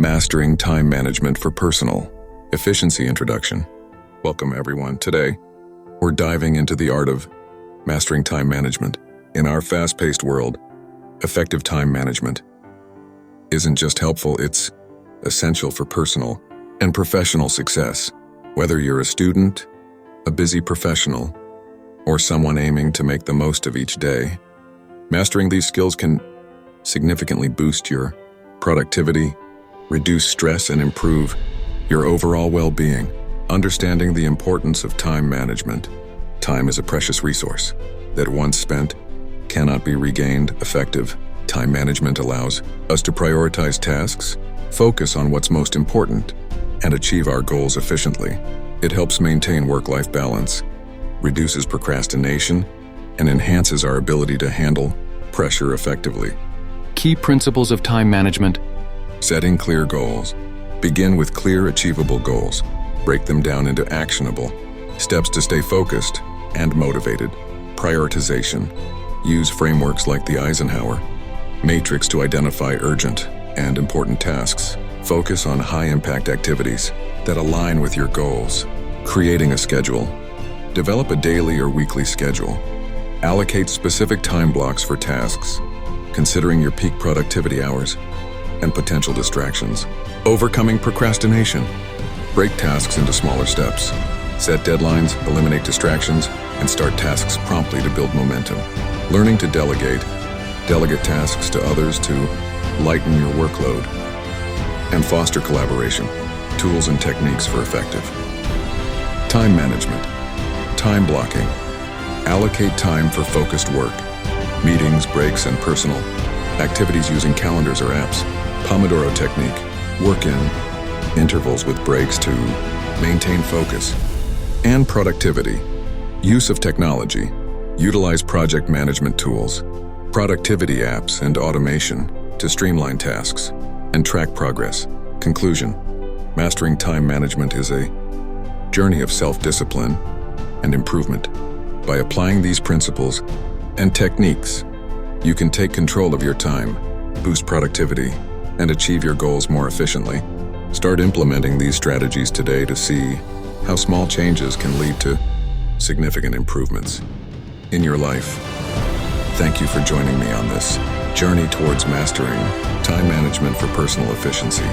Mastering Time Management for Personal Efficiency Introduction. Welcome everyone. Today, we're diving into the art of mastering time management. In our fast-paced world, effective time management isn't just helpful, it's essential for personal and professional success. Whether you're a student, a busy professional, or someone aiming to make the most of each day, mastering these skills can significantly boost your productivity, reduce stress, and improve your overall well-being. Understanding the importance of time management. Time is a precious resource that once spent cannot be regained. Effective time management allows us to prioritize tasks, focus on what's most important, and achieve our goals efficiently. It helps maintain work-life balance, reduces procrastination, and enhances our ability to handle pressure effectively. Key principles of time management. Setting clear goals. Begin with clear, achievable goals. Break them down into actionable steps to stay focused and motivated. Prioritization. Use frameworks like the Eisenhower matrix to identify urgent and important tasks. Focus on high-impact activities that align with your goals. Creating a schedule. Develop a daily or weekly schedule. Allocate specific time blocks for tasks, considering your peak productivity hours and potential distractions. Overcoming procrastination. Break tasks into smaller steps. Set deadlines, eliminate distractions, and start tasks promptly to build momentum. Learning to delegate. Delegate tasks to others to lighten your workload. And foster collaboration. Tools and techniques for effective time management. Time blocking. Allocate time for focused work, meetings, breaks, and personal activities using calendars or apps. Pomodoro technique. Work in intervals with breaks to maintain focus. And productivity. Use of technology. Utilize project management tools, productivity apps, and automation to streamline tasks and track progress. Conclusion. Mastering time management is a journey of self-discipline and improvement. By applying these principles and techniques, you can take control of your time, boost productivity, and achieve your goals more efficiently. Start implementing these strategies today to see how small changes can lead to significant improvements in your life. Thank you for joining me on this journey towards mastering time management for personal efficiency.